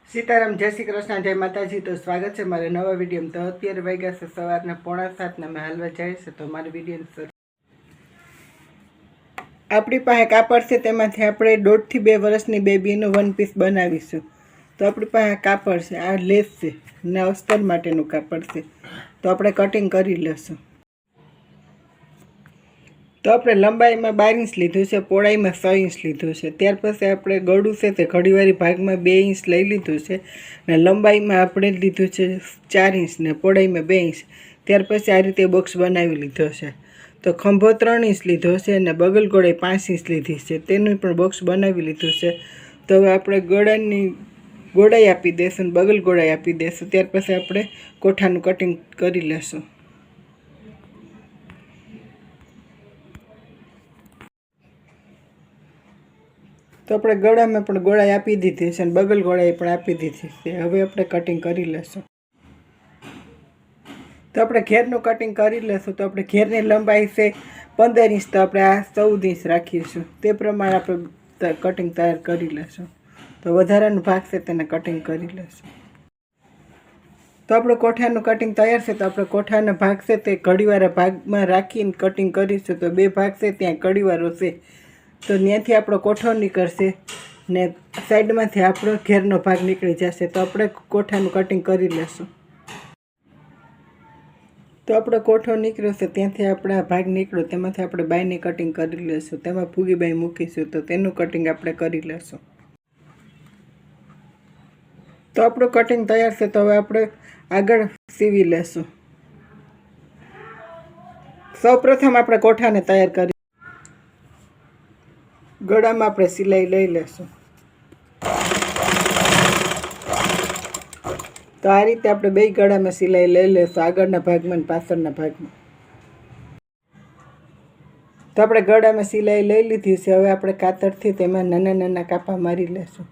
सीताराम जय श्री कृष्ण जय माताजी। तो स्वागत है मारे नवा वीडियो में। तो अत्यारे वाग्या से सवारना 6:45 ने मैं हलवा जाए से तो मारे वीडियो अपनी पासे कापड़ से तेमांथी आपणे 1.5 થી 2 વર્ષની બેબીનો વન પીસ બનાવીશું। तो अपनी पासे कापड़ से आ लेस से ने अस्तर माटेનું कापड़ से तो આપણે कटिंग કરી લેશું। तो આપણે લંબાઈમાં 12 ઇંચ લીધું છે, પહોળાઈમાં 6 ઇંચ લીધું છે। ત્યાર પછી આપણે ગળું છે તે ઘડીવાળી ભાગમાં 2 ઇંચ લઈ લીધું છે ને લંબાઈમાં આપણે લીધું છે 4 ઇંચ ને પહોળાઈમાં 2 ઇંચ। ત્યાર પછી આ રીતે બોક્સ બનાવી લીધો છે। તો ખંભો 3 ઇંચ લીધો છે અને બગલ ગોળાઈ 5 ઇંચ લીધી છે, તેનું પણ બોક્સ બનાવી લીધું છે। તો હવે આપણે ગળાની ગોળાઈ આપી દઈશું ને બગલ ગોળાઈ આપી દઈશું। ત્યાર પછી આપણે કોઠાનું કટિંગ કરી લેશું। तो अपने गळा में पण गोळाई आपी दीधी छे, बगल गोळाई पण आपी दीधी छे। हवे अपने कटिंग करी लेशुं। तो अपने घेरनुं कटिंग करी लेशुं। तो अपने घेरनी लंबाई छे 15 इंच, तो अपने आ 14 इंच राखीशुं। ते प्रमाणे अपने कटिंग तैयार करी लेशुं। तो वधारानो भाग छे तेने कटिंग करी लेशुं। तो अपने कोठानुं कटिंग तैयार छे। तो अपने कोठानो भाग छे ते कड़ीवाळा भागमां राखीने कटिंग करीशुं। तो बे भाग छे त्यां कड़ीवाळो छे तो ત્યાંથી આપણો કોઠો નીકળશે ને સાઈડમાંથી આપણો ઘેરનો ભાગ નીકળી જશે। તો આપણે કોઠાનું કટિંગ કરી લેશું। તો આપણો કોઠો નીકળ્યો છે ત્યાંથી આપણે આ ભાગ નીકળ્યો તેમાંથી આપણે બાયની કટિંગ કરી લેશું। તેમાં ફૂગી બાઈ મૂકીશું તો તેનું કટિંગ આપણે કરી લેશું। તો આપણું કટિંગ તૈયાર છે। તો હવે આપણે આગળ સીવી લેશું। સૌપ્રથમ આપણે કોઠાને તૈયાર કરી गळामां आपणे सिलाई लई लेशुं। तो आ रीते आपणे बेय गळामां सिलाई लई लेशुं, आगळना भागमां अने पाछळना भागमां। तो आपणे गळामां सिलाई लई लीधी छे। हवे आपणे कातरथी तेमां नाना नाना कापा मारी लेशुं।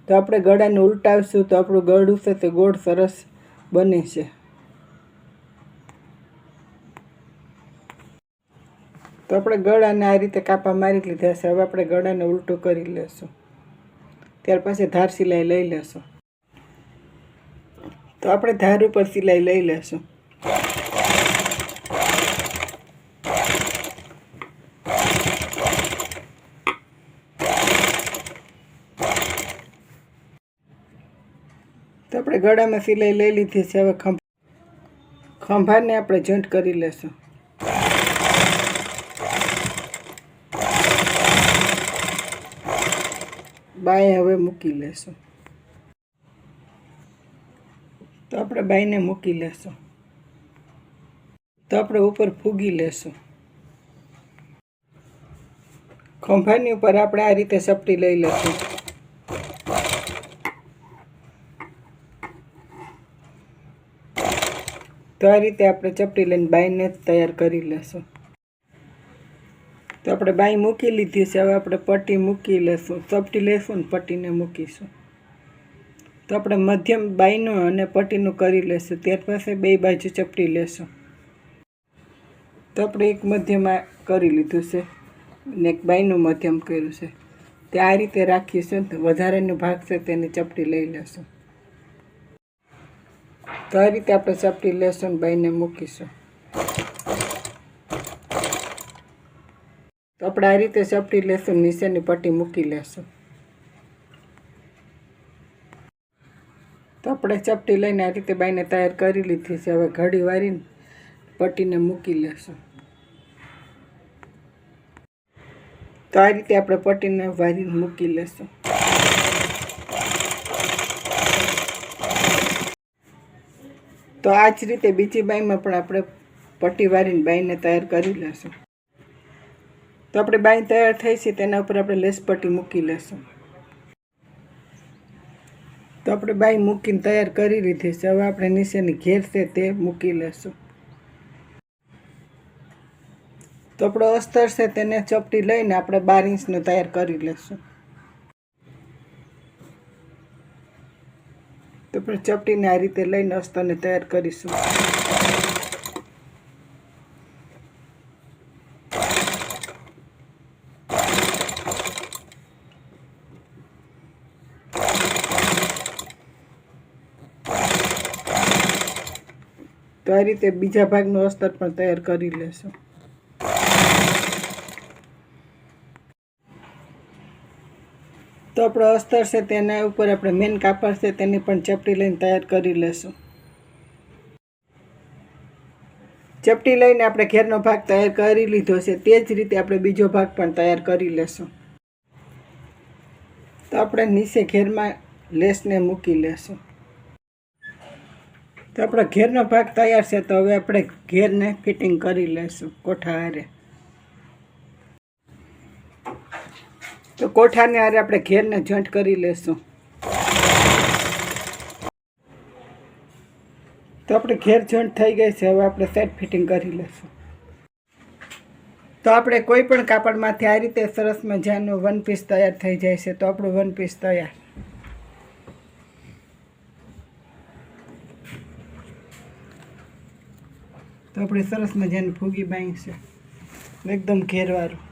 तो आपणे गळाने उलटावशुं तो आपणुं गळुं छे ते गोળ सरस बने छे। तो अपने गळाने आ रीते कापा मारी लीधा छे। हवे आपणे गळाने उलटो करी लेशुं। त्यार पछी धार सिलाई लई लेशुं। तो आपणे धार उपर सिलाई लई लेशुं। तो आपणे गळामां सिलाई लई लीधी छे। हवे खंभाने आपणे जोइंट करी लेशुं। बाएं हवे मूकी लेशुं। तो आपणे बाईने मूकी लेशुं। तो आपणे उपर फूगी लेशुं। खंभानी उपर आपणे आ रीते चपटी लई लेशुं। तो आ रीते आपणे चपटी लईने बाईने तैयार करी लेशुं। तो आपणे बाई मूकी लीधी छे। हवे आपणे पट्टी मूकी लेशुं। चपटी लेशुं ने पट्टीने मूकीशुं। तो आपणे मध्यम बाईनुं अने पट्टीनुं करी लेशुं। त्यार पछी बे बाजू चपटी लेशुं। तो आपणे एक मध्यम करी लीधुं छे ने एक बाईनुं मध्यम कर्युं छे। ते आ रीते राखीशुं। तो वधारेनो भाग छे तेनी चपटी लई लेशुं। तो आ रीते आपणे चपटी लेशुं ने बाईने मूकीशुं। तो अपने आ रीते चपटी लेशुं, नीचेनी पट्टी मूकी लेशुं। तो अपने चपटी लईने आ रीते बाईने तैयार करी लीधी छे। हवे घड़ी वारीने पट्टीने मूकी लेशुं। तो आ रीते आपणे पट्टीने वारीने मूकी लेशुं। तो आ ज रीते बीजी बाईमां पण आपणे पट्टी वारीने बाईने तैयार करी लेशुं। तो अपने बाई तैयार थई छे तेना उपर आपणे लेस पट्टी मूकी लेशुं। तो अपने बाई मूकीने तैयार करी लीधी छे। हवे आपणे नीचेनी घेर छे ते मूकी लेशुं। तो आपणो अस्तर छे तेने चपटी लईने आपणे 12 इंचनुं तैयार करी लेशुं। तो अपणे चपटीने आ रीते लईने अस्तरने तैयार करीशुं। તો આ રીતે બીજા ભાગનું અસ્તર પણ તૈયાર કરી લેશું. તો આપણો અસ્તર છે તેના ઉપર આપણે મેન કાપડ છે તેની પણ ચપટી લઈને તૈયાર કરી લેશું. ચપટી લઈને આપણે ઘેરનો ભાગ તૈયાર કરી લીધો છે. તે જ રીતે આપણે બીજો ભાગ પણ તૈયાર કરી લેશું. તો આપણે નીચે ઘેરમાં લેસને મૂકી લેશું. તો આપણો ઘેરનો ભાગ તૈયાર છે. તો હવે આપણે ઘેરને ફિટિંગ કરી લેશું કોઠા હારે. તો કોઠાને હારે આપણે ઘેરને જોઈન્ટ કરી લેશું. તો આપણે ઘેર જોઈન્ટ થઈ ગઈ છે. હવે આપણે સેટ ફિટિંગ કરી લેશું. તો આપણે કોઈ પણ કાપડમાંથી આ રીતે સરસ મજાનું વન પીસ તૈયાર થઈ જાય છે. તો આપણું વન પીસ તૈયાર. તો આપણે સરસ મજાની ફૂગી બાંધી છે એકદમ ઘેરવાળું.